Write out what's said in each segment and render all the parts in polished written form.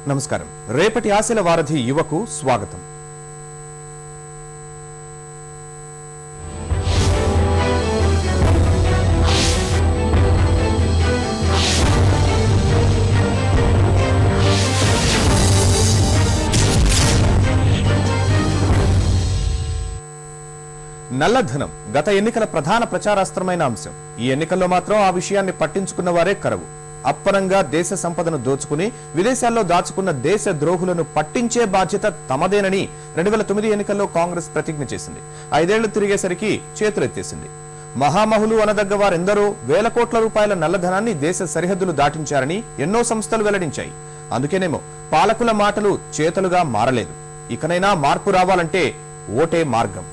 నమస్కారం. రేపటి ఆశల వారధి యువకు స్వాగతం. నల్లధనం గత ఎన్నికల ప్రధాన ప్రచారాస్త్రమైన అంశం. ఈ ఎన్నికల్లో మాత్రం ఆ విషయాన్ని పట్టించుకున్న వారే కరువు. అప్పనంగా దేశ సంపదను దోచుకుని విదేశాల్లో దాచుకున్న దేశ ద్రోహులను పట్టించే బాధ్యత తమదేనని 2009 ఎన్నికల్లో కాంగ్రెస్ ప్రతిజ్ఞ చేసింది. 5 ఏళ్లు తిరిగేసరికి చేతులెత్తేసింది. మహామహులు అనదగ్గ వారెందరో వేల కోట్ల రూపాయల నల్లధనాన్ని దేశ సరిహద్దులు దాటించారని ఎన్నో సంస్థలు వెల్లడించాయి. అందుకేనేమో పాలకుల మాటలు చేతలుగా మారలేదు. ఇకనైనా మార్పు రావాలంటే ఓటే మార్గం.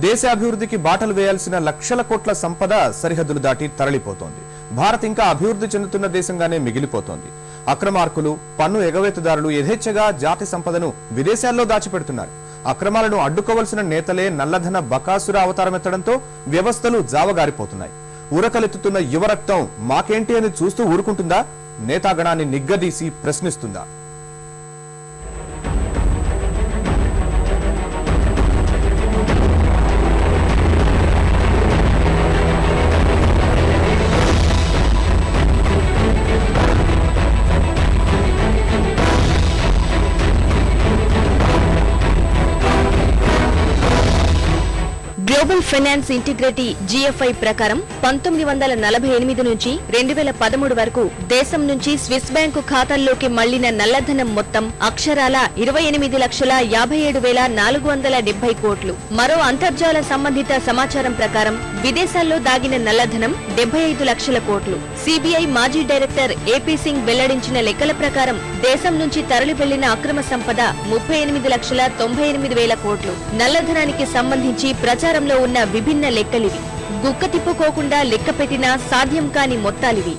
దేశ అభివృద్ధికి బాటలు వేయాల్సిన లక్షల కోట్ల సంపద సరిహద్దులు దాటి తరలిపోతోంది. భారత్ ఇంకా అభివృద్ధి చెందుతున్న దేశంగానే మిగిలిపోతోంది. అక్రమార్కులు, పన్ను ఎగవేతదారులు యథేచ్ఛగా జాతి సంపదను విదేశాల్లో దాచిపెడుతున్నారు. అక్రమాలను అడ్డుకోవలసిన నేతలే నల్లధన బకాసుర అవతారమెత్తడంతో వ్యవస్థలు జావగారిపోతున్నాయి. ఉరకలెత్తుతున్న యువరక్తం మాకేంటి అని చూస్తూ ఊరుకుంటుందా? నేతాగణాన్ని నిగ్గదీసి ప్రశ్నిస్తుందా? గ్లోబల్ ఫైనాన్స్ ఇంటిగ్రిటీ GFI ప్రకారం 1948 నుంచి 2013 వరకు దేశం నుంచి స్విస్ బ్యాంకు ఖాతాల్లోకి మళ్లిన నల్లధనం మొత్తం అక్షరాల 28,57,470 కోట్లు. మరో అంతర్జాల సంబంధిత సమాచారం ప్రకారం విదేశాల్లో దాగిన నల్లధనం 75 లక్షల కోట్లు. CBI మాజీ డైరెక్టర్ AP సింగ్ వెల్లడించిన లెక్కల ప్రకారం దేశం నుంచి తరలి వెళ్లిన అక్రమ సంపద 38,98,000 కోట్లు. నల్లధనానికి సంబంధించి ప్రచారంలో ఉన్న విభిన్న లెక్కలివి. గుక్క తిప్పుకోకుండా లెక్క పెట్టినా సాధ్యం కాని మొత్తాలివి.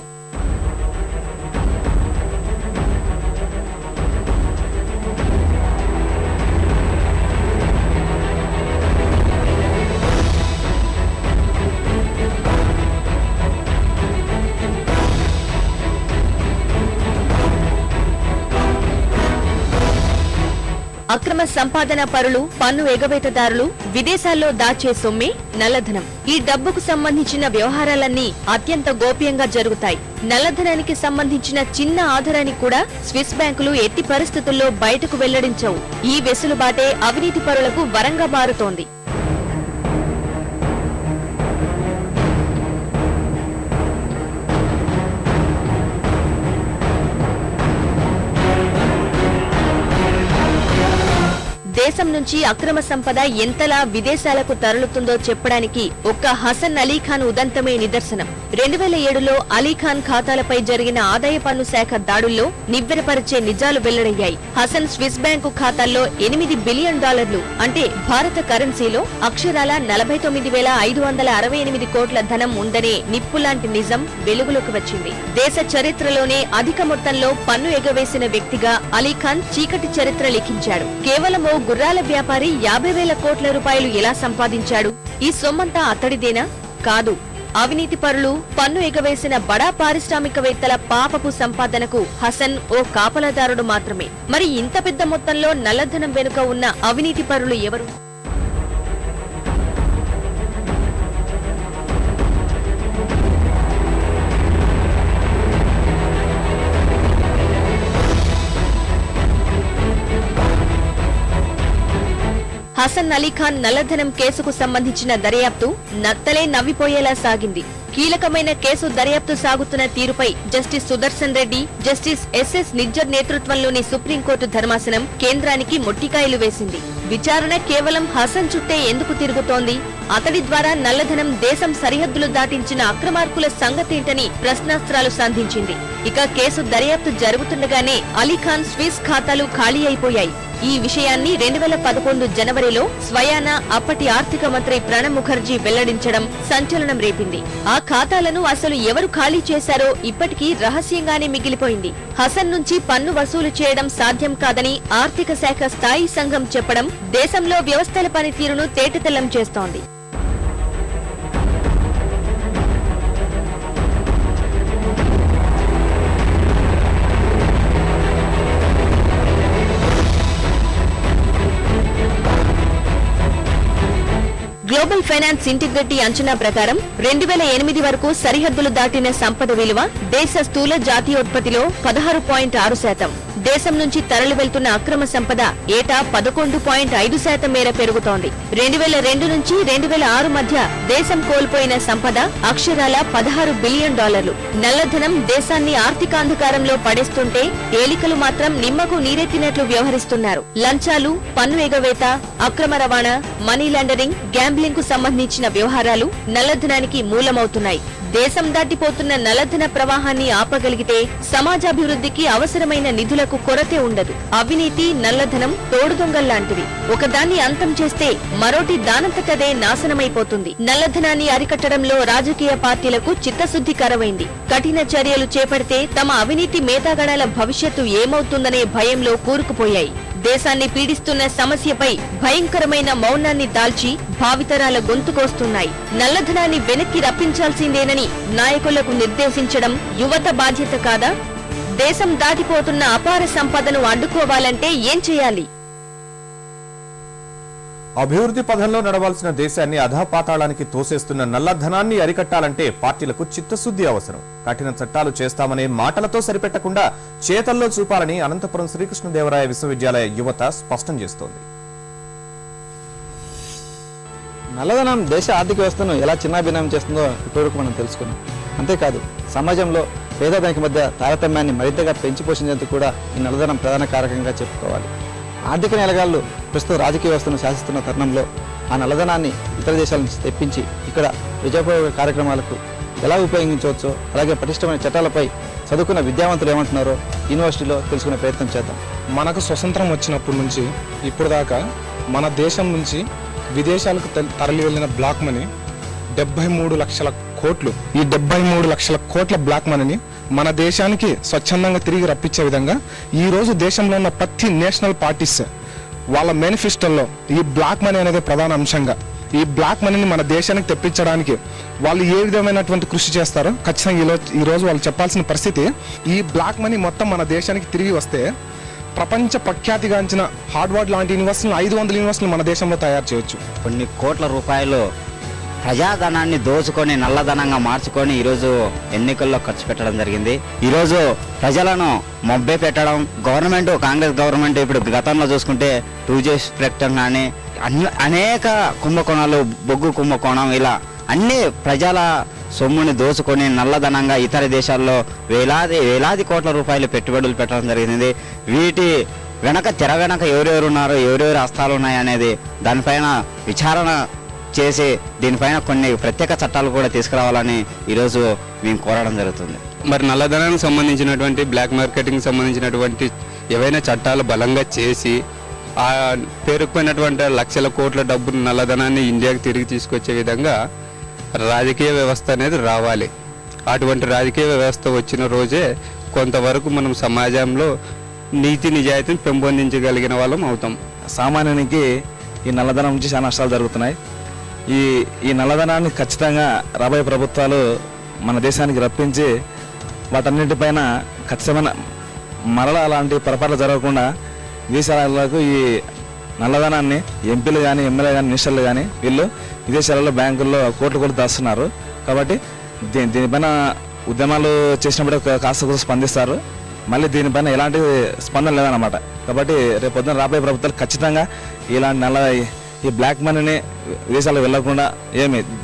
అక్రమ సంపాదన పరులు, పన్ను ఎగవేతదారులు విదేశాల్లో దాచే సొమ్మే నల్లధనం. ఈ డబ్బుకు సంబంధించిన వ్యవహారాలన్నీ అత్యంత గోప్యంగా జరుగుతాయి. నల్లధనానికి సంబంధించిన చిన్న ఆధారాన్ని కూడా స్విస్ బ్యాంకులు ఎట్టి పరిస్థితుల్లో బయటకు వెల్లడించవు. ఈ వెసులుబాటే అవినీతి పరులకు వరంగా మారుతోంది. దేశం నుంచి అక్రమ సంపద ఎంతలా విదేశాలకు తరలుతుందో చెప్పడానికి ఒక్క హసన్ అలీఖాన్ ఉదంతమే నిదర్శనం. 2007లో అలీఖాన్ ఖాతాలపై జరిగిన ఆదాయ పన్ను శాఖ దాడుల్లో నివ్వెరపరిచే నిజాలు వెల్లడయ్యాయి. హసన్ స్విస్ బ్యాంకు ఖాతాల్లో $8 బిలియన్ అంటే భారత కరెన్సీలో అక్షరాల 49,568 కోట్ల ధనం ఉందనే నిప్పులాంటి నిజం వెలుగులోకి వచ్చింది. దేశ చరిత్రలోనే అధిక మొత్తంలో పన్ను ఎగవేసిన వ్యక్తిగా అలీఖాన్ చీకటి చరిత్ర లిఖించాడు. కేవలం గుర్రాల వ్యాపారి 50,000 కోట్ల రూపాయలు ఎలా సంపాదించాడు? ఈ సొమ్మంతా అతడిదేనా? కాదు. అవినీతి పరులు, పన్ను ఎగవేసిన బడా పారిశ్రామికవేత్తల పాపపు సంపాదనకు హసన్ ఓ కాపలాదారుడు మాత్రమే. మరి ఇంత పెద్ద మొత్తంలో నల్లధనం వెనుక ఉన్న అవినీతి పరులు ఎవరు? హసన్ అలీఖాన్ నల్లధనం కేసుకు సంబంధించిన దర్యాప్తు నత్తలే నవ్విపోయేలా సాగింది. కీలకమైన కేసు దర్యాప్తు సాగుతున్న తీరుపై justice Sudarshan Reddy, justice SS Nijjar నేతృత్వంలోని సుప్రీంకోర్టు ధర్మాసనం కేంద్రానికి మొట్టికాయలు వేసింది. విచారణ కేవలం హసన్ చుట్టే ఎందుకు తిరుగుతోంది? అతడి ద్వారా నల్లధనం దేశం సరిహద్దులు దాటించిన అక్రమార్కుల సంగతేంటని ప్రశ్నాస్త్రాలు సంధించింది. ఇక కేసు దర్యాప్తు జరుగుతుండగానే అలీఖాన్ స్విస్ ఖాతాలు ఖాళీ అయిపోయాయి. ఈ విషయాన్ని 2011 జనవరిలో స్వయానా అప్పటి ఆర్థిక మంత్రి ప్రణబ్ ముఖర్జీ వెల్లడించడం సంచలనం రేపింది. ఆ ఖాతాలను అసలు ఎవరు ఖాళీ చేశారో ఇప్పటికీ రహస్యంగానే మిగిలిపోయింది. హసన్ నుంచి పన్ను వసూలు చేయడం సాధ్యం కాదని ఆర్థిక శాఖ స్థాయి సంఘం చెప్పడం దేశంలో వ్యవస్థల పనితీరును తేటతెల్లం చేస్తోంది. గ్లోబల్ ఫైనాన్స్ ఇంటిగ్రిటీ అంచనా ప్రకారం 2008 వరకు సరిహద్దులు దాటిన సంపద విలువ దేశ స్థూల జాతీయోత్పత్తిలో 16.6%. దేశం నుంచి తరలి వెళ్తున్న అక్రమ సంపద ఏటా 11.5% మేర పెరుగుతోంది. 2002 నుంచి 2006 మధ్య దేశం కోల్పోయిన సంపద అక్షరాల $16 బిలియన్. నల్లధనం దేశాన్ని ఆర్థికాంధకారంలో పడేస్తుంటే ఏలికలు మాత్రం నిమ్మకు నీరెత్తినట్లు వ్యవహరిస్తున్నారు. లంచాలు, పన్ను ఎగవేత, అక్రమ రవాణా, మనీ లాండరింగ్, గ్యాంబ్లింగ్ కు సంబంధించిన వ్యవహారాలు నల్లధనానికి మూలమవుతున్నాయి. దేశం దాటిపోతున్న నల్లధన ప్రవాహాన్ని ఆపగలిగితే సమాజాభివృద్ధికి అవసరమైన నిధులకు కొరతే ఉండదు. అవినీతి, నల్లధనం తోడుదొంగల్లాంటివి. ఒకదాన్ని అంతం చేస్తే మరోటి దానంతటదే నాశనమైపోతుంది. నల్లధనాన్ని అరికట్టడంలో రాజకీయ పార్టీలకు చిత్తశుద్ధి కరవైంది. కఠిన చర్యలు చేపడితే తమ అవినీతి మేతాగణాల భవిష్యత్తు ఏమవుతుందనే భయంలో కూరుకుపోయాయి. దేశాన్ని పీడిస్తున్న సమస్యపై భయంకరమైన మౌనాన్ని దాల్చి భావితరాల గొంతుకొస్తున్నాయి. నల్లధనాన్ని వెనక్కి రప్పించాల్సిందేనని నాయకులకు నిర్దేశించడం యువత బాధ్యత కాదా? దేశం దాటిపోతున్న అపార సంపదను అడ్డుకోవాలంటే ఏం చేయాలి? అభివృద్ధి పథంలో నడవాల్సిన దేశాన్ని అధపాతాళానికి తోసేస్తున్న నల్లధనాన్ని అరికట్టాలంటే పార్టీలకు చిత్తశుద్ధి అవసరం. కఠిన చట్టాలు చేస్తామనే మాటలతో సరిపెట్టకుండా చేతల్లో చూపాలని అనంతపురం శ్రీకృష్ణదేవరాయ విశ్వవిద్యాలయ యువత స్పష్టం చేస్తోంది. నల్లధనం దేశ ఆర్థిక వ్యవస్థను ఎలా చిన్నాభిన్నం చేస్తుందో ఇప్పటివరకు మనం తెలుసుకున్నాం. అంతేకాదు సమాజంలో పేద ధనిక మధ్య తారతమ్యాన్ని మరింతగా పెంచి పోషించేందుకు కూడా ఈ నల్లధనం ప్రధాన కారకంగా చెప్పుకోవాలి. ఆర్థిక నేరగాళ్లు ప్రస్తుత రాజకీయ వ్యవస్థను శాసిస్తున్న తరుణంలో ఆ నల్లధనాన్ని ఇతర దేశాల నుంచి తెప్పించి ఇక్కడ ప్రజోపయోగ కార్యక్రమాలకు ఎలా ఉపయోగించవచ్చో, అలాగే పటిష్టమైన చట్టాలపై చదువుకున్న విద్యావంతులు ఏమంటున్నారో యూనివర్సిటీలో తెలుసుకునే ప్రయత్నం చేద్దాం. మనకు స్వతంత్రం వచ్చినప్పటి నుంచి ఇప్పుడు దాకా మన దేశం నుంచి విదేశాలకు తరలి వెళ్ళిన బ్లాక్ మనీ 73 లక్షల కోట్లు. ఈ 73 లక్షల కోట్ల బ్లాక్ మనీని మన దేశానికి స్వచ్ఛందంగా తిరిగి రప్పించే విధంగా ఈ రోజు దేశంలో ఉన్న ప్రతి నేషనల్ పార్టీస్ వాళ్ళ మేనిఫెస్టోలో ఈ బ్లాక్ మనీ అనేది ప్రధాన అంశంగా, ఈ బ్లాక్ మనీని మన దేశానికి తెప్పించడానికి వాళ్ళు ఏ విధమైనటువంటి కృషి చేస్తారో ఖచ్చితంగా ఈ రోజు వాళ్ళు చెప్పాల్సిన పరిస్థితి. ఈ బ్లాక్ మనీ మొత్తం మన దేశానికి తిరిగి వస్తే ప్రపంచ ప్రఖ్యాతిగాంచిన హార్వర్డ్ లాంటి యూనివర్సిటీలు 500 యూనివర్సిటీలు మన దేశంలో తయారు చేయొచ్చు. కొన్ని కోట్ల రూపాయలు ప్రజాధనాన్ని దోచుకొని నల్లధనంగా మార్చుకొని ఈరోజు ఎన్నికల్లో ఖర్చు పెట్టడం జరిగింది. ఈరోజు ప్రజలను మొబ్బే పెట్టడం గవర్నమెంట్, కాంగ్రెస్ గవర్నమెంట్ ఇప్పుడు గతంలో చూసుకుంటే 2G ప్రకటన కానీ అనేక కుంభకోణాలు, బొగ్గు కుంభకోణం, ఇలా అన్ని ప్రజల సొమ్ముని దోచుకొని నల్లధనంగా ఇతర దేశాల్లో వేలాది కోట్ల రూపాయలు పెట్టుబడులు పెట్టడం జరిగింది. వీటి తెర వెనక ఎవరెవరు ఉన్నారో, ఎవరెవరు హస్తాలు ఉన్నాయనేది దానిపైన విచారణ చేసి దీనిపైన కొన్ని ప్రత్యేక చట్టాలు కూడా తీసుకురావాలని ఈరోజు మేము కోరడం జరుగుతుంది. మరి నల్లధనానికి సంబంధించినటువంటి బ్లాక్ మార్కెటింగ్ సంబంధించినటువంటి ఏవైనా చట్టాలు బలంగా చేసి ఆ పేరుకుపోయినటువంటి లక్షల కోట్ల డబ్బును నల్లధనాన్ని ఇండియాకి తిరిగి తీసుకొచ్చే విధంగా రాజకీయ వ్యవస్థ అనేది రావాలి. అటువంటి రాజకీయ వ్యవస్థ వచ్చిన రోజే కొంతవరకు మనం సమాజంలో నీతి నిజాయితీని పెంపొందించగలిగిన వాళ్ళం అవుతాం. సామాన్యునికి ఈ నల్లధనం నుంచి చాలా నష్టాలు జరుగుతున్నాయి. ఈ నల్లధనాన్ని ఖచ్చితంగా రాబోయే ప్రభుత్వాలు మన దేశానికి రప్పించి వాటన్నిటిపైన ఖచ్చితమైన మరలా అలాంటి పొరపాట్లు జరగకుండా విదేశాలకు ఈ నల్లధనాన్ని ఎంపీలు కానీ, ఎమ్మెల్యే కానీ, మినిస్టర్లు కానీ వీళ్ళు విదేశాలలో బ్యాంకుల్లో కోట్లు దాస్తున్నారు. కాబట్టి దీనిపైన ఉద్యమాలు చేసినప్పుడు కాస్త స్పందిస్తారు. మళ్ళీ దీనిపైన ఎలాంటి స్పందన లేదన్నమాట. కాబట్టి రేపు పొద్దున రాబోయే ప్రభుత్వాలు ఖచ్చితంగా ఇలాంటి ఈ బ్లాక్ మనీని విదేశాలకు వెళ్లకుండా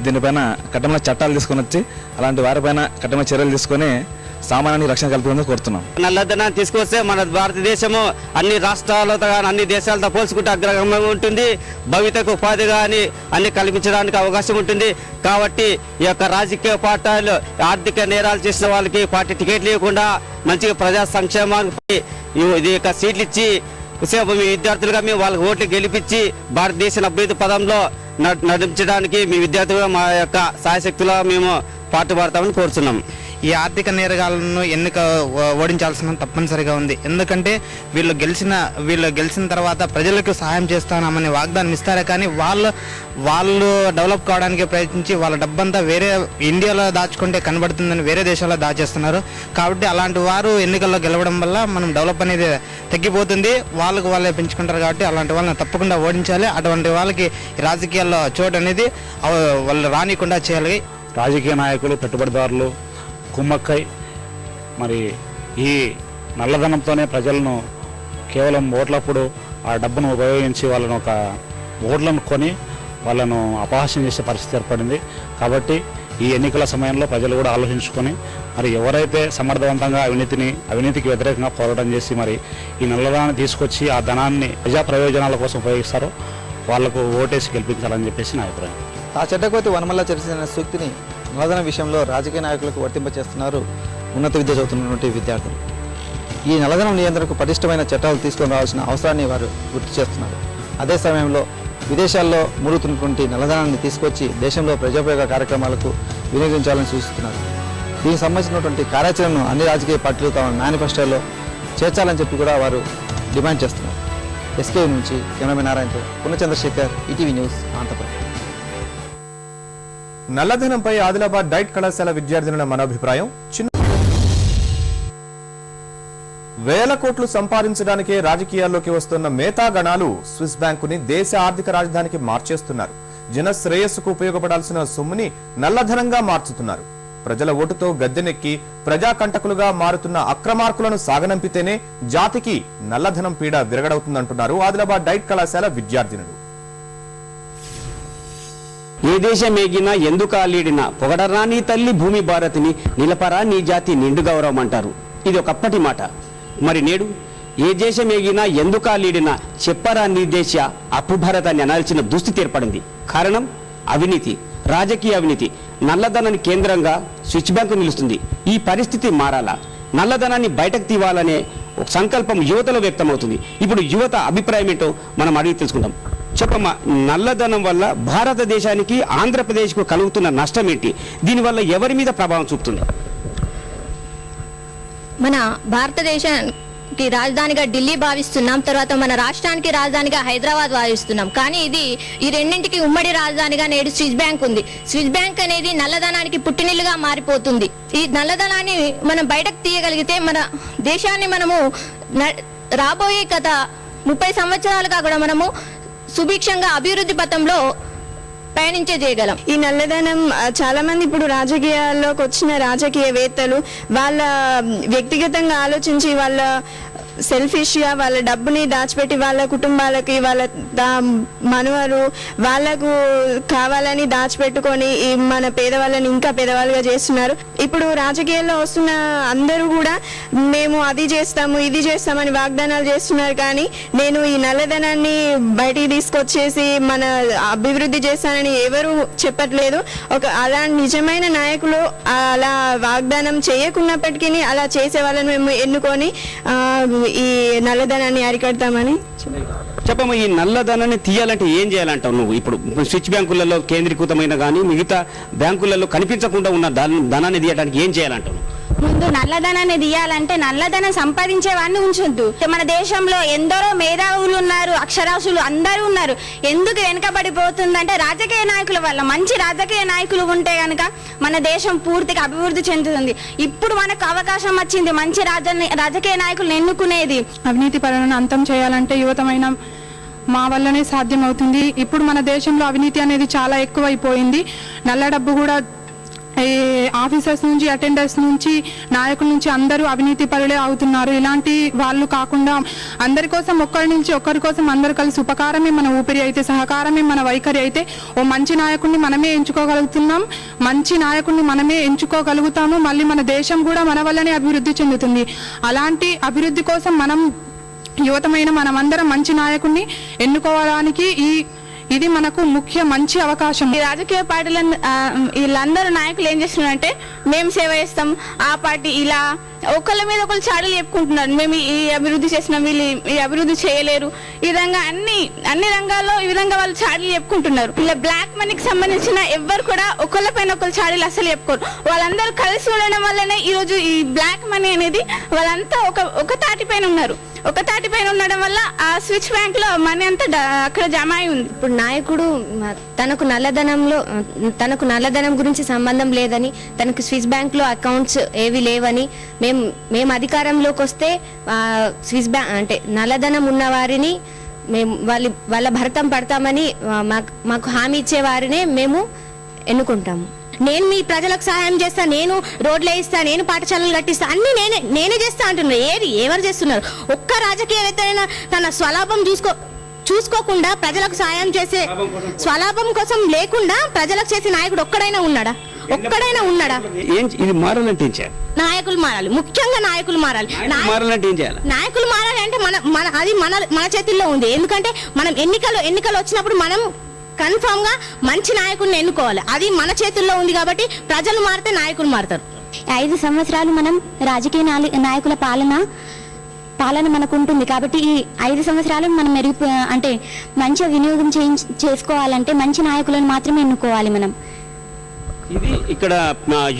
దీనిపైన కఠినమైన చట్టాలు తీసుకొని వచ్చి అలాంటి వారిపైన కఠినమైన చర్యలు తీసుకొని సామాన్యానికి రక్షణ కల్పించాలని కోరుతున్నాం. నల్లధనాన్ని తీసుకొస్తే మన భారతదేశము అన్ని రాష్ట్రాలతో కానీ అన్ని దేశాలతో పోల్చుకుంటే అగ్రగమ్యంగా ఉంటుంది. భవితకు ఉపాధి కానీ అన్ని కల్పించడానికి అవకాశం ఉంటుంది. కాబట్టి ఈ యొక్క రాజకీయ పార్టీలు ఆర్థిక నేరాలు చేసిన వాళ్ళకి పార్టీ టికెట్లు ఇవ్వకుండా మంచిగా ప్రజా సంక్షేమానికి ఇది యొక్క సీట్లు ఇచ్చి విద్యార్థులుగా మేము వాళ్ళకి ఓట్లు గెలిపించి భారతదేశ అభివృద్ధి పదంలో నడిపించడానికి మీ విద్యార్థులుగా మా యొక్క సాయశక్తులా మేము పాటుపడతామని కోరుతున్నాం. ఈ ఆర్థిక నేరగాళ్లను ఓడించాల్సిన తప్పనిసరిగా ఉంది. ఎందుకంటే వీళ్ళు గెలిచిన తర్వాత ప్రజలకు సహాయం చేస్తామని వాగ్దానం ఇస్తారు, కానీ వాళ్ళు డెవలప్ కావడానికి ప్రయత్నించి వాళ్ళ డబ్బంతా వేరే ఇండియాలో దాచుకుంటే కనబడుతుందని వేరే దేశాల్లో దాచేస్తున్నారు. కాబట్టి అలాంటి వారు ఎన్నికల్లో గెలవడం వల్ల మనం డెవలప్ అనేది తగ్గిపోతుంది. వాళ్ళే పెంచుకుంటారు. కాబట్టి అలాంటి వాళ్ళని తప్పకుండా ఓడించాలి. అటువంటి వాళ్ళకి రాజకీయాల్లో చోటు అనేది వాళ్ళు రానికుండా చేయాలి. రాజకీయ నాయకులు, పెట్టుబడిదారులు కుమ్మక్కై మరి ఈ నల్లధనంతోనే ప్రజలను కేవలం ఓట్లప్పుడు ఆ డబ్బును ఉపయోగించి వాళ్ళను ఓట్లను కొని వాళ్ళను అపహాస్యం చేసే పరిస్థితి ఏర్పడింది. కాబట్టి ఈ ఎన్నికల సమయంలో ప్రజలు కూడా ఆలోచించుకొని మరి ఎవరైతే సమర్థవంతంగా అవినీతికి వ్యతిరేకంగా పోరాటం చేసి మరి ఈ నల్లధనాన్ని తీసుకొచ్చి ఆ ధనాన్ని ప్రజా ప్రయోజనాల కోసం ఉపయోగిస్తారో వాళ్లకు ఓటేసి గెలిపించాలని చెప్పేసి నా అభిప్రాయం. ఆ చెడ్డకోతి వనమల్ల చరిసిన సూక్తిని నల్లధనం విషయంలో రాజకీయ నాయకులకు వర్తింపచేస్తున్నారు ఉన్నత విద్య చదువుతున్నటువంటి విద్యార్థులు. ఈ నల్లధనం నియంత్రణకు పటిష్టమైన చట్టాలు తీసుకొని రావాల్సిన అవసరాన్ని వారు గుర్తు చేస్తున్నారు. అదే సమయంలో విదేశాల్లో మూడుతున్నటువంటి నల్లధనాన్ని తీసుకొచ్చి దేశంలో ప్రజోపయోగ కార్యక్రమాలకు వినియోగించాలని సూచిస్తున్నారు. దీనికి సంబంధించినటువంటి కార్యాచరణను అన్ని రాజకీయ పార్టీలు తమ మేనిఫెస్టోలో చేర్చాలని చెప్పి కూడా వారు డిమాండ్ చేస్తున్నారు. ఎస్కే నుంచి కెమెరామెన్ నారాయణతో పూర్ణచంద్రశేఖర్, ఈటీవీ న్యూస్, అనంతపురం. నల్లధనంపై ఆదిలాబాద్ డైట్ కళాశాల విద్యార్థినుల మనోభిప్రాయం. వేల కోట్లు సంపాదించడానికే రాజకీయాల్లోకి వస్తున్న మేతాగణాలు స్విస్ బ్యాంకుని దేశ ఆర్థిక రాజధానికి మార్చేస్తున్నారు. జన శ్రేయస్సుకు ఉపయోగపడాల్సిన సొమ్ముని నల్లధనంగా మార్చుతున్నారు. ప్రజల ఓటుతో గద్దెనెక్కి ప్రజాకంటకులుగా మారుతున్న అక్రమార్కులను సాగనంపితేనే జాతికి నల్లధనం పీడ విరగడవుతుందంటున్నారు ఆదిలాబాద్ డైట్ కళాశాల విద్యార్థినులు. ఏ దేశమేగినా ఎందుకాలీడినా పొగడరా నీ తల్లి భూమి భారతిని, నిలపరా నీ జాతి నిండు గౌరవం అంటారు. ఇది ఒకప్పటి మాట. మరి నేడు ఏ దేశమేగినా ఎందుకాలీడినా చెప్పరా నీ దేశ అప్పు భారతాన్ని అనాల్సిన దుస్థితి ఏర్పడింది. కారణం అవినీతి, రాజకీయ అవినీతి. నల్లధనాన్ని కేంద్రంగా స్విచ్ బ్యాంకు నిలుస్తుంది. ఈ పరిస్థితి మారాలా, నల్లధనాన్ని బయటకు తీవాలనే ఒక సంకల్పం యువతలో వ్యక్తమవుతుంది. ఇప్పుడు యువత అభిప్రాయం ఏంటో మనం అడిగి తెలుసుకుందాం. చెప్పమ్మా, నల్లధనం వల్ల భారతదేశానికి, ఆంధ్రప్రదేశ్కు కలుగుతున్న నష్టం ఏంటి? దీనివల్ల ఎవరి మీద ప్రభావం చూపుతుంది? మన భారతదేశానికి రాజధానిగా ఢిల్లీ భావిస్తున్నాం, తర్వాత మన రాష్ట్రానికి రాజధానిగా హైదరాబాద్ భావిస్తున్నాం. కానీ ఈ రెండింటికి ఉమ్మడి రాజధానిగా నేడు స్విస్ బ్యాంక్ ఉంది. స్విస్ బ్యాంక్ అనేది నల్లధనానికి పుట్టినిల్లుగా మారిపోతుంది. ఈ నల్లధనాన్ని మనం బయటకు తీయగలిగితే మన దేశాన్ని మనము రాబోయే గత 30 సంవత్సరాలుగా కూడా మనము సుభిక్షంగా అభివృద్ధి పథంలో చేయగలం. ఈ నల్లధనం చాలా మంది ఇప్పుడు రాజకీయాల్లోకి వచ్చిన రాజకీయవేత్తలు వాళ్ళ వ్యక్తిగతంగా ఆలోచించి వాళ్ళ సెల్ఫిష్గా వాళ్ళ డబ్బుని దాచిపెట్టి వాళ్ళ కుటుంబాలకి, వాళ్ళ మనవరు వాళ్ళకు కావాలని దాచిపెట్టుకొని మన పేదవాళ్ళని ఇంకా పేదవాళ్ళుగా చేస్తున్నారు. ఇప్పుడు రాజకీయాల్లో వస్తున్న అందరూ కూడా మేము అది చేస్తాము, ఇది చేస్తామని వాగ్దానాలు చేస్తున్నారు. కానీ నేను ఈ నల్లధనాన్ని బయటికి తీసుకొచ్చేసి మన అభివృద్ధి చేస్తానని ఎవరు చెప్పట్లేదు. అలా నిజమైన నాయకులు అలా వాగ్దానం చేయకున్నప్పటికీ అలా చేసే వాళ్ళని మేము ఎన్నుకొని ఈ నల్లధనాన్ని అరికడతామని చెప్పమ్మా. ఈ నల్లధనాన్ని తీయాలంటే ఏం చేయాలంటావు నువ్వు? ఇప్పుడు స్విచ్ బ్యాంకులలో కేంద్రీకృతమైన కానీ మిగతా బ్యాంకులలో కనిపించకుండా ఉన్న ధనాన్ని తీయడానికి ఏం చేయాలంటావు? ముందు నల్లధనాన్ని తీయాలంటే నల్లధనం సంపాదించే వాడిని ఉంచొద్దు. మన దేశంలో ఎందరో మేధావులు ఉన్నారు, అక్షరాస్యులు అందరూ ఉన్నారు. ఎందుకు వెనుకబడిపోతుందంటే రాజకీయ నాయకుల వల్ల. మంచి రాజకీయ నాయకులు ఉంటే కనుక మన దేశం పూర్తిగా అభివృద్ధి చెందుతుంది. ఇప్పుడు మనకు అవకాశం వచ్చింది మంచి రాజకీయ నాయకులను ఎన్నుకునేది. అవినీతి పరులను అంతం చేయాలంటే యువతమైన మా వల్లనే సాధ్యమవుతుంది. ఇప్పుడు మన దేశంలో అవినీతి అనేది చాలా ఎక్కువైపోయింది. నల్ల డబ్బు కూడా ఆఫీసర్స్ నుంచి, అటెండర్స్ నుంచి, నాయకుల నుంచి అందరూ అవినీతి పరులే అవుతున్నారు. ఇలాంటి వాళ్ళు కాకుండా అందరి కోసం, ఒక్కరి కోసం అందరు కలిసి ఉపకారమే మన ఊపిరి అయితే, సహకారమే మన వైఖరి అయితే ఓ మంచి నాయకుడిని మనమే ఎంచుకోగలుగుతున్నాం. మంచి నాయకుడిని మనమే ఎంచుకోగలుగుతాము. మళ్ళీ మన దేశం కూడా మన వల్లనే అభివృద్ధి చెందుతుంది. అలాంటి అభివృద్ధి కోసం యువతమైన మనమందరం మంచి నాయకుడిని ఎన్నుకోవడానికి ఇది మనకు ముఖ్య మంచి అవకాశం. ఈ రాజకీయ పార్టీల వీళ్ళందరూ నాయకులు ఏం చేస్తున్నారంటే మేము సేవ చేస్తాం, ఆ పార్టీ ఇలా ఒకళ్ళ మీద ఒకళ్ళు చాడీలు చెప్పుకుంటున్నారు. మేము ఈ అభివృద్ధి చేసినాం, వీళ్ళు ఈ అభివృద్ధి చేయలేరు. ఈ విధంగా అన్ని రంగాల్లో ఈ విధంగా వాళ్ళు చాడీలు చెప్పుకుంటున్నారు. ఇలా బ్లాక్ మనీకి సంబంధించిన ఎవ్వరు కూడా ఒకళ్ళపైన ఒకళ్ళు చాడీలు అసలు చెప్పుకోరు. వాళ్ళందరూ కలిసి ఉండడం వల్లనే ఈరోజు ఈ బ్లాక్ మనీ అనేది వాళ్ళంతా ఒక తాటిపైన ఉన్నారు. ఒక తాటిపైన ఉండడం వల్ల ఆ స్విచ్ బ్యాంక్ లో మనీ అంతా అక్కడ జమ అయి ఉంది. ఇప్పుడు నాయకుడు తనకు నల్లధనం గురించి సంబంధం లేదని, తనకు స్విస్ బ్యాంక్ లో అకౌంట్స్ ఏవి లేవని, మేము అధికారంలోకి వస్తే స్విస్ బ్యాంక్ అంటే నల్లధనం ఉన్న వారిని మేము వాళ్ళ భరతం పడతామని మాకు హామీ ఇచ్చే వారినే మేము ఎన్నుకుంటాము. నేను మీ ప్రజలకు సహాయం చేస్తా, నేను రోడ్లు వేయిస్తా, నేను పాఠశాలలు కట్టిస్తా, అన్ని నేనే చేస్తా అంటున్నారు. ఎవరు చేస్తున్నారు? ఒక్క రాజకీయవేత్త అయినా తన స్వలాభం చూసుకోకుండా ప్రజలకు సహాయం చేసే, స్వలాభం కోసం లేకుండా ప్రజలకు చేసే నాయకుడు ఒక్కడైనా ఉన్నాడా? ఇది మారాలంటే ఏం చేయాలి? నాయకులు మారాలి, ముఖ్యంగా నాయకులు మారాలి. మారాలంటే ఏం చేయాలి? నాయకులు మారాలి అంటే అది మన చేతుల్లో ఉంది. ఎందుకంటే మనం ఎన్నికలు వచ్చినప్పుడు మనం కన్ఫామ్ గా మంచి నాయకుడిని ఎన్నుకోవాలి. అది మన చేతుల్లో ఉంది కాబట్టి ప్రజలు మారితే నాయకులు మారుతారు. 5 సంవత్సరాలు మనం రాజకీయ నాయకుల పాలన మనకు ఉంటుంది కాబట్టి ఈ 5 సంవత్సరాలు మనం అంటే మంచిగా వినియోగం చేసుకోవాలంటే మంచి నాయకులను మాత్రమే ఎన్నుకోవాలి మనం. ఇది ఇక్కడ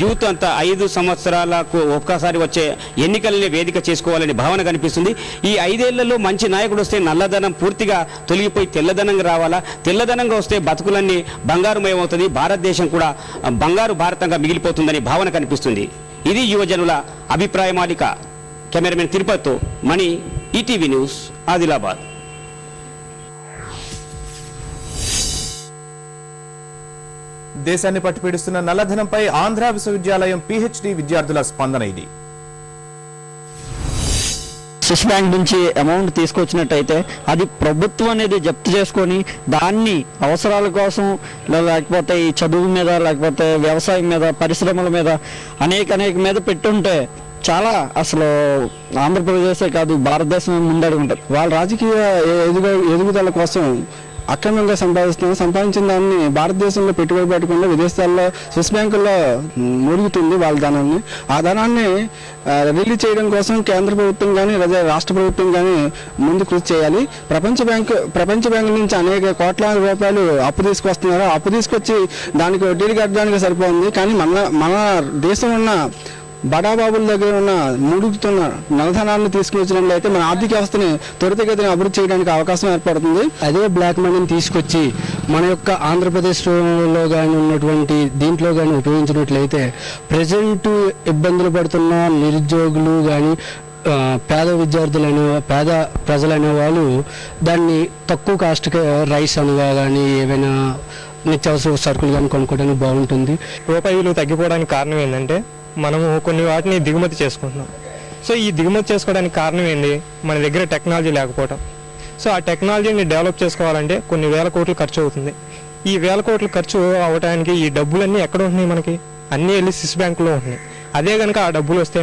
యూత్ అంతా 5 సంవత్సరాలకు ఒక్కసారి వచ్చే ఎన్నికలనే వేదిక చేసుకోవాలని భావన కనిపిస్తుంది. ఈ 5 ఏళ్లలో మంచి నాయకుడు వస్తే నల్లధనం పూర్తిగా తొలగిపోయి తెల్లధనంగా రావాలా, తెల్లధనంగా వస్తే బతుకులన్నీ బంగారుమయం అవుతుంది, భారతదేశం కూడా బంగారు భారతంగా మిగిలిపోతుందని భావన కనిపిస్తుంది. ఇది యువజనుల అభిప్రాయమాలిక. కెమెరామెన్ తిరుపతితో మణి, ఈటీవీ న్యూస్, ఆదిలాబాద్. దేశాన్ని పట్టుపీడిస్తున్న నల్లధనంపై ఆంధ్ర విశ్వవిద్యాలయం పీహెచ్డీ విద్యార్థుల స్పందన ఇది. స్విస్ బ్యాంక్ నుంచి అమౌంట్ తీసుకొచ్చినట్టయితే అది ప్రభుత్వం అనేది జప్తు చేసుకొని దాన్ని అవసరాల కోసం లేకపోతే ఈ చదువు మీద లేకపోతే వ్యవసాయం మీద పరిశ్రమల మీద అనేక మీద పెట్టుంటే చాలా అసలు ఆంధ్రప్రదేశే కాదు భారతదేశం ముందడుగుంటుంది. వాళ్ళ రాజకీయ ఎదుగుదల కోసం అక్రమంగా సంపాదించిన దాన్ని భారతదేశంలో పెట్టుబడి పెట్టకుండా విదేశాల్లో స్విస్ బ్యాంకుల్లో మురుగుతుంది వాళ్ళ ధనాన్ని. ఆ ధనాన్ని రిలీజ్ చేయడం కోసం కేంద్ర ప్రభుత్వం కానీ లేదా రాష్ట్ర ప్రభుత్వం కానీ ముందు కృషి చేయాలి. ప్రపంచ బ్యాంకు నుంచి అనేక కోట్లాది రూపాయలు అప్పు తీసుకొస్తున్నారు. అప్పు తీసుకొచ్చి దానికి వడ్డీలు కట్టడానికి సరిపోతుంది. కానీ మన దేశం ఉన్న బడాబాబుల దగ్గర ఉన్న ముడుగుతున్న నల్లధనాన్ని తీసుకొచ్చినట్లయితే మన ఆర్థిక వ్యవస్థని త్వరితగతిన అభివృద్ధి చేయడానికి అవకాశం ఏర్పడుతుంది. అదే బ్లాక్ మనీని తీసుకొచ్చి మన యొక్క ఆంధ్రప్రదేశ్లో కానీ ఉన్నటువంటి దీంట్లో కానీ ఉపయోగించినట్లయితే ప్రజెంట్ ఇబ్బందులు పడుతున్న నిరుద్యోగులు కానీ పేద విద్యార్థులైన పేద ప్రజలైన వాళ్ళు దాన్ని తక్కువ కాస్ట్కి రైస్ అనగా కానీ ఏవైనా నిత్యావసర సరుకులు కానీ కొనుక్కోవడానికి బాగుంటుంది. రూపాయి విలువ తగ్గిపోవడానికి కారణం ఏంటంటే మనము కొన్ని వాటిని దిగుమతి చేసుకుంటున్నాం. సో ఈ దిగుమతి చేసుకోవడానికి కారణం ఏంటి? మన దగ్గర టెక్నాలజీ లేకపోవడం. సో ఆ టెక్నాలజీని డెవలప్ చేసుకోవాలంటే కొన్ని వేల కోట్లు ఖర్చు అవుతుంది. ఈ వేల కోట్లు ఖర్చు అవడానికి ఈ డబ్బులన్నీ ఎక్కడ ఉంటున్నాయి? మనకి అన్నీ వెళ్ళి స్విస్ బ్యాంకులో ఉంటున్నాయి. అదే కనుక ఆ డబ్బులు వస్తే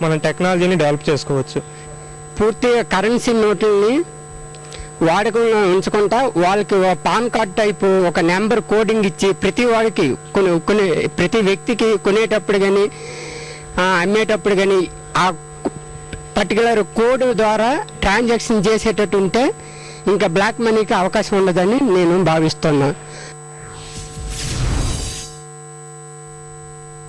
మనం టెక్నాలజీని డెవలప్ చేసుకోవచ్చు. పూర్తిగా కరెన్సీ నోట్లని వాడకుండా ఉంచుకుంటా వాళ్ళకి పాన్ కార్డ్ టైపు ఒక నెంబర్ కోడింగ్ ఇచ్చి ప్రతి వాడికి ప్రతి వ్యక్తికి కొనేటప్పుడు కానీ అమ్మేటప్పుడు కానీ ఆ పర్టికులర్ కోడ్ ద్వారా ట్రాన్సాక్షన్ చేసేటట్టు ఉంటే ఇంకా బ్లాక్ మనీకి అవకాశం ఉండదని నేను భావిస్తున్నా.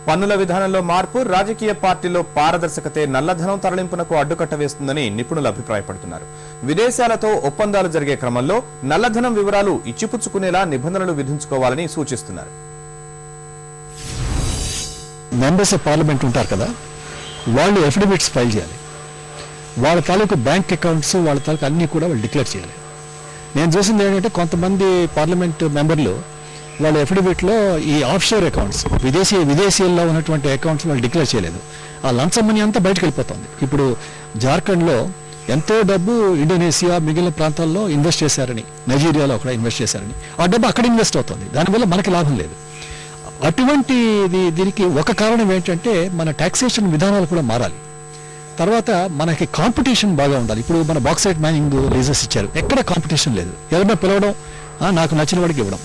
పన్నుల విధానంలో మార్పు, రాజకీయ పార్టీలో పారదర్శకతే నల్లధనం తరలింపునకు అడ్డుకట్ట వేస్తుందని నిపుణులు అభిప్రాయపడుతున్నారు. విదేశాలతో ఒప్పందాలు జరిగే క్రమంలో నల్లధనం వివరాలు ఇచ్చిపుచ్చుకునేలా నిబంధనలు విధించుకోవాలని సూచిస్తున్నారు. మెంబర్స్ ఆఫ్ పార్లమెంట్ ఉంటారు కదా, వాళ్ళు ఎఫిడవిట్స్ ఫైల్ చేయాలి. వాళ్ళ తాలూకు బ్యాంక్ అకౌంట్స్ వాళ్ళ తాలూకు అన్నీ కూడా వాళ్ళు డిక్లేర్ చేయాలి. నేను చూసింది ఏంటంటే కొంతమంది పార్లమెంట్ మెంబర్లు వాళ్ళ ఎఫిడవిట్లో ఈ ఆఫ్షోర్ అకౌంట్స్ విదేశీయుల్లో ఉన్నటువంటి అకౌంట్స్ వాళ్ళు డిక్లేర్ చేయలేదు. ఆ లంచం మనీ అంతా బయటకు వెళ్ళిపోతుంది. ఇప్పుడు జార్ఖండ్లో ఎంతో డబ్బు ఇండోనేషియా మిగిలిన ప్రాంతాల్లో ఇన్వెస్ట్ చేశారని, నైజీరియాలో కూడా ఇన్వెస్ట్ చేశారని, ఆ డబ్బు అక్కడ ఇన్వెస్ట్ అవుతుంది. దానివల్ల మనకి లాభం లేదు. అటువంటి దీనికి ఒక కారణం ఏంటంటే మన టాక్సేషన్ విధానాలు కూడా మారాలి. తర్వాత మనకి కాంపిటీషన్ బాగా ఉండాలి. ఇప్పుడు మన బాక్సైట్ మైనింగ్ లీజెస్ ఇచ్చారు, ఎక్కడ కాంపిటీషన్ లేదు. ఎవరైనా పిలవడం, నాకు నచ్చిన వాడికి ఇవ్వడం.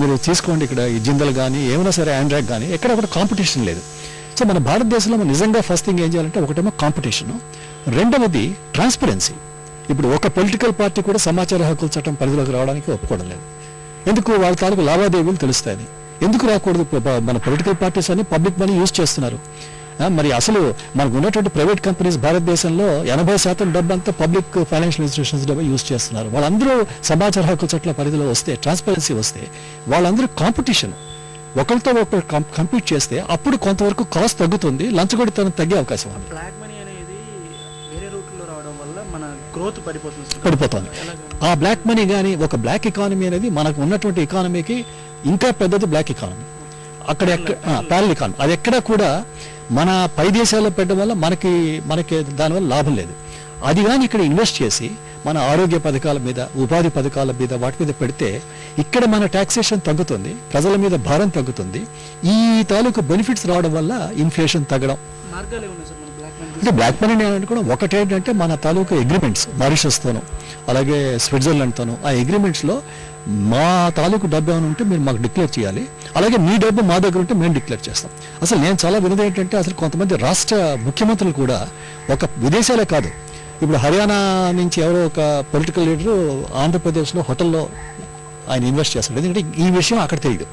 మీరు తీసుకోండి, ఇక్కడ ఈ జిందల్ కానీ ఏమైనా సరే ఆండ్రాయిడ్ కానీ ఎక్కడ కూడా కాంపిటీషన్ లేదు. సో మన భారతదేశంలో మనం నిజంగా ఫస్ట్ థింగ్ ఏం చేయాలంటే ఒకటేమో కాంపిటీషను, రెండవది ట్రాన్స్పరెన్సీ. ఇప్పుడు ఒక పొలిటికల్ పార్టీ కూడా సమాచార హక్కుల చట్టం పరిధిలోకి రావడానికి ఒప్పుకోవడం లేదు. ఎందుకు? వాళ్ళ తాలూకు లావాదేవీలు తెలుస్తాయని. ఎందుకు రాకూడదు? మన పొలిటికల్ పార్టీస్ అని పబ్లిక్ మనీ యూజ్ చేస్తున్నారు. మరి అసలు మనకు ఉన్నటువంటి ప్రైవేట్ కంపెనీస్ భారతదేశంలో 80% డబ్బు అంతా పబ్లిక్ ఫైనాన్షియల్ ఇన్స్టిట్యూషన్స్ డబ్బు యూజ్ చేస్తున్నారు. వాళ్ళందరూ సమాచార హక్కు చట్ల పరిధిలో వస్తే, ట్రాన్స్పరెన్సీ వస్తే, వాళ్ళందరూ కాంపిటీషన్ ఒకరితో ఒకరు కంపీట్ చేస్తే అప్పుడు కొంతవరకు కాస్ట్ తగ్గుతుంది, లంచగొడితనం తగ్గే అవకాశం ఉంది. బ్లాక్ మనీ అనేది వేరే రూట్లో రావడం వల్ల మన గ్రోత్ పడిపోతుంది. ఆ బ్లాక్ మనీ కానీ ఒక బ్లాక్ ఎకానమీ అనేది మనకు ఉన్నటువంటి ఎకానమీకి ఇంకా పెద్దది బ్లాక్ ఎకానమీ. అక్కడ ప్యారల్ ఎకానమీ అది ఎక్కడ కూడా మన పై దేశాల్లో పెట్టడం వల్ల మనకి దానివల్ల లాభం లేదు. అది కానీ ఇక్కడ ఇన్వెస్ట్ చేసి మన ఆరోగ్య పథకాల మీద, ఉపాధి పథకాల మీద, వాటి మీద పెడితే ఇక్కడ మన టాక్సేషన్ తగ్గుతుంది, ప్రజల మీద భారం తగ్గుతుంది. ఈ తాలూకు బెనిఫిట్స్ రావడం వల్ల ఇన్ఫ్లేషన్ తగ్గడం. అంటే బ్లాక్ మనీ అంటే కూడా ఒకటేంటంటే మన తాలూకు అగ్రిమెంట్స్ మారిషస్తోనూ అలాగే స్విట్జర్లాండ్తోనూ, ఆ అగ్రిమెంట్స్లో మా తాలూకు డబ్బు ఏమైనా ఉంటే మీరు మాకు డిక్లేర్ చేయాలి, అలాగే మీ డబ్బు మా దగ్గర ఉంటే మేము డిక్లేర్ చేస్తాం. అసలు నేను చాలా వినది ఏంటంటే అసలు కొంతమంది రాష్ట్ర ముఖ్యమంత్రులు కూడా ఒక విదేశాలే కాదు, ఇప్పుడు హర్యానా నుంచి ఎవరో ఒక పొలిటికల్ లీడరు ఆంధ్రప్రదేశ్లో హోటల్లో ఆయన ఇన్వెస్ట్ చేస్తాడు, ఎందుకంటే ఈ విషయం అక్కడ తెలియదు.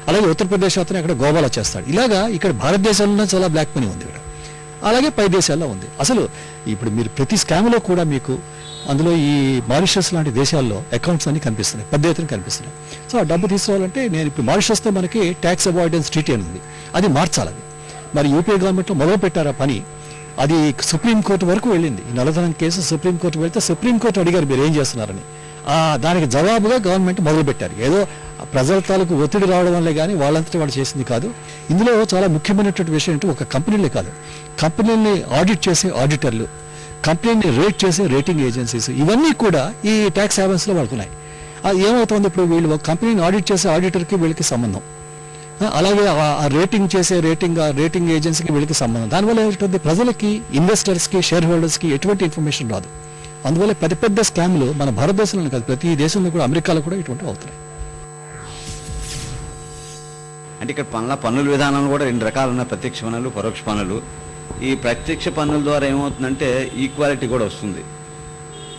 అలాగే ఉత్తరప్రదేశ్ అతను అక్కడ గోవాలో చేస్తాడు. ఇలాగా ఇక్కడ భారతదేశంలో చాలా బ్లాక్ మనీ ఉంది ఇక్కడ, అలాగే పై దేశాల్లో ఉంది. అసలు ఇప్పుడు మీరు ప్రతి స్కామ్లో కూడా మీకు అందులో ఈ మారిషస్ లాంటి దేశాల్లో అకౌంట్స్ అన్ని కనిపిస్తున్నాయి, పెద్ద ఎత్తున కనిపిస్తున్నాయి. సో ఆ డబ్బు తీసుకోవాలంటే నేను ఇప్పుడు మారిషస్తో మనకి ట్యాక్స్ అవాయిడెన్స్ ట్రీటీ అని ఉంది, అది మార్చాలి. అది మరి యూపీఏ గవర్నమెంట్లో మొదలు పెట్టారు ఆ పని, అది సుప్రీంకోర్టు వరకు వెళ్ళింది. ఈ నల్లధనం కేసు సుప్రీంకోర్టు వెళ్తే సుప్రీంకోర్టు అడిగారు మీరు ఏం చేస్తున్నారని. దానికి జవాబుగా గవర్నమెంట్ మొదలుపెట్టారు. ఏదో ప్రజల తాలూకు ఒత్తిడి రావడం వల్లే కానీ వాళ్ళంతటి వాళ్ళు చేసింది కాదు. ఇందులో చాలా ముఖ్యమైనటువంటి విషయం ఏంటంటే ఒక కంపెనీలే కాదు, కంపెనీని ఆడిట్ చేసే ఆడిటర్లు, కంపెనీని రేట్ చేసే రేటింగ్ ఏజెన్సీస్, ఇవన్నీ కూడా ఈ ట్యాక్స్ హ్యావెన్స్లో వాడుకున్నాయి. అది ఏమవుతుంది? ఇప్పుడు వీళ్ళు ఒక కంపెనీని ఆడిట్ చేసే ఆడిటర్కి వీళ్ళకి సంబంధం, అలాగే ఆ రేటింగ్ చేసే రేటింగ్ ఏజెన్సీకి వీళ్ళకి సంబంధం. దానివల్ల ఏమిటంటే ప్రజలకి, ఇన్వెస్టర్స్కి, షేర్ హోల్డర్స్కి ఎటువంటి ఇన్ఫర్మేషన్ రాదు. అందువల్ల పెద్ద పెద్ద స్కామ్లు మన భారతదేశంలో కాదు, ప్రతి దేశంలో కూడా, అమెరికాలో కూడా ఇటువంటి అవుతున్నాయి. అంటే ఇక్కడ పన్నుల విధానాలు కూడా రెండు రకాలు ఉన్నాయి, ప్రత్యక్ష పన్నులు, పరోక్ష పన్నులు. ఈ ప్రత్యక్ష పన్నుల ద్వారా ఏమవుతుందంటే ఈక్వాలిటీ కూడా వస్తుంది.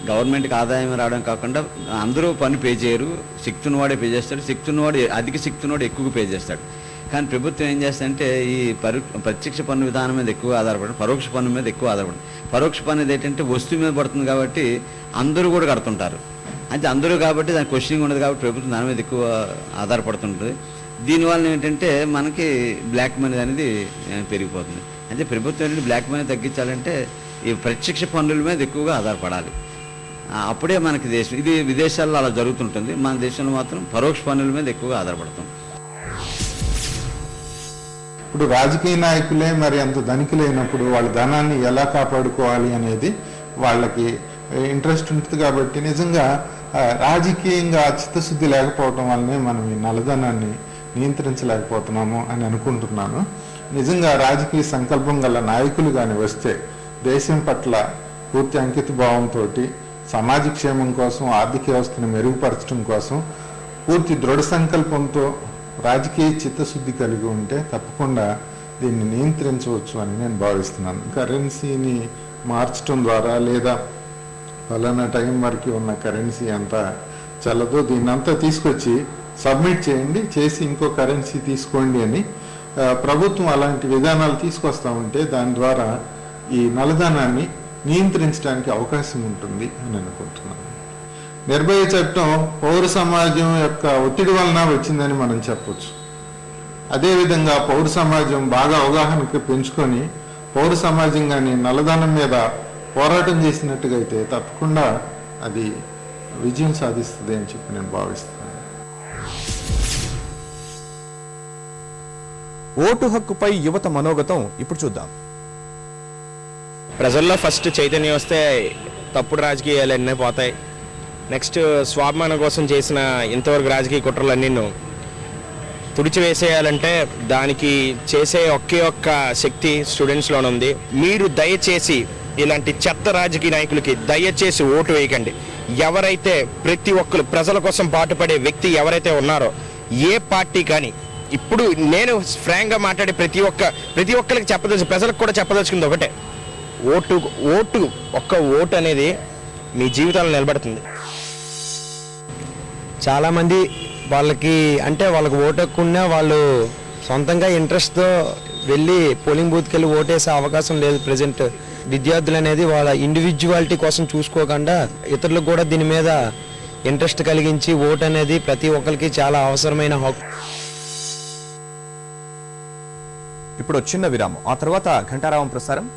గవర్నమెంట్కి ఆదాయం రావడం కాకుండా అందరూ పన్ను పే చేయరు, శక్తి ఉన్నవాడే పే చేస్తాడు, శక్తి ఉన్నవాడు అధిక శక్తి ఉన్నవాడు ఎక్కువగా పే చేస్తాడు. కానీ ప్రభుత్వం ఏం చేస్తుందంటే ఈ ప్రత్యక్ష పన్ను విధానం మీద ఎక్కువ ఆధారపడి పరోక్ష పన్ను మీద ఎక్కువ ఆధారపడి, పరోక్ష పన్ను ఏంటంటే వస్తువు మీద పడుతుంది కాబట్టి అందరూ కూడా కడుతుంటారు. అంటే అందరూ కాబట్టి దాని క్వశ్చనింగ్ ఉండదు కాబట్టి ప్రభుత్వం దాని మీద ఎక్కువ ఆధారపడుతుంటుంది. దీనివల్ల ఏంటంటే మనకి బ్లాక్ మనీ అనేది పెరిగిపోతుంది. అంటే ప్రభుత్వం ఏంటంటే బ్లాక్ మనీ తగ్గించాలంటే ఈ ప్రత్యక్ష పన్నుల మీద ఎక్కువగా ఆధారపడాలి, అప్పుడే మనకి దేశం. ఇది విదేశాల్లో అలా జరుగుతుంటుంది, మన దేశంలో మాత్రం పరోక్ష పన్నుల మీద ఎక్కువగా ఆధారపడతాం. ఇప్పుడు రాజకీయ నాయకులే మరి అంత ధనికులైనప్పుడు వాళ్ళ ధనాన్ని ఎలా కాపాడుకోవాలి అనేది వాళ్ళకి ఇంట్రెస్ట్ ఉంటుంది. కాబట్టి నిజంగా రాజకీయంగా చిత్తశుద్ధి లేకపోవడం వల్లనే మనం ఈ నల్లధనాన్ని నియంత్రించలేకపోతున్నాము అని అనుకుంటున్నాను. నిజంగా రాజకీయ సంకల్పం గల నాయకులు కానీ వస్తే దేశం పట్ల పూర్తి అంకిత భావంతో సమాజ క్షేమం కోసం, ఆర్థిక వ్యవస్థను మెరుగుపరచడం కోసం పూర్తి దృఢ సంకల్పంతో రాజకీయ చిత్తశుద్ధి కలిగి ఉంటే తప్పకుండా దీన్ని నియంత్రించవచ్చు అని నేను భావిస్తున్నాను. కరెన్సీని మార్చడం ద్వారా లేదా ఫలానా టైం వరకు ఉన్న కరెన్సీ అంతా చల్లదు, దీన్నంతా తీసుకొచ్చి సబ్మిట్ చేయండి, చేసి ఇంకో కరెన్సీ తీసుకోండి అని ప్రభుత్వం అలాంటి విధానాలు తీసుకొస్తూ ఉంటే దాని ద్వారా ఈ నల్లధనాన్ని నియంత్రించడానికి అవకాశం ఉంటుంది అని అనుకుంటున్నాను. నిర్భయ చట్టం పౌర సమాజం యొక్క ఒత్తిడి వలన వచ్చిందని మనం చెప్పొచ్చు. అదేవిధంగా పౌర సమాజం బాగా అవగాహనకు పెంచుకొని పౌర సమాజం కానీ నల్లధనం మీద పోరాటం చేసినట్టుగా అయితే తప్పకుండా అది విజయం సాధిస్తుంది అని చెప్పి నేను భావిస్తున్నాను. ఓటు హక్కుపై యువత మనోగతం ఇప్పుడు చూద్దాం. ప్రజల్లో ఫస్ట్ చైతన్యం వస్తే తప్పుడు రాజకీయాలు అన్నీ పోతాయి. నెక్స్ట్ స్వాభిమానం కోసం చేసిన ఇంతవరకు రాజకీయ కుట్రలన్నీ తుడిచివేసేయాలంటే దానికి చేసే ఒక్క శక్తి స్టూడెంట్స్లోనే ఉంది. మీరు దయచేసి ఇలాంటి చెత్త రాజకీయ నాయకులకి దయచేసి ఓటు వేయకండి. ఎవరైతే ప్రతి ఒక్కరు ప్రజల కోసం పాటుపడే వ్యక్తి ఎవరైతే ఉన్నారో ఏ పార్టీ కానీ ఇప్పుడు నేను ఫ్రాంక్గా మాట్లాడే ప్రతి ఒక్కరికి చెప్పదలుచు ప్రజలకు కూడా చెప్పదలుచుకుంది ఒకటే, ఒక్క ఓటు అనేది మీ జీవితాలు నిలబడుతుంది. చాలామంది వాళ్ళకి ఓటు హక్కు ఉన్నా వాళ్ళు సొంతంగా ఇంట్రెస్ట్తో వెళ్ళి పోలింగ్ బూత్కి వెళ్ళి ఓటేసే అవకాశం లేదు. ప్రజెంట్ విద్యార్థులు అనేది వాళ్ళ ఇండివిజువాలిటీ కోసం చూసుకోకుండా ఇతరులకు కూడా దీని మీద ఇంట్రెస్ట్ కలిగించి ఓటు అనేది ప్రతి ఒక్కరికి చాలా అవసరమైన హక్కు. ఇప్పుడు చిన్న విరామం, ఆ తర్వాత ఘంటారావం ప్రసారం.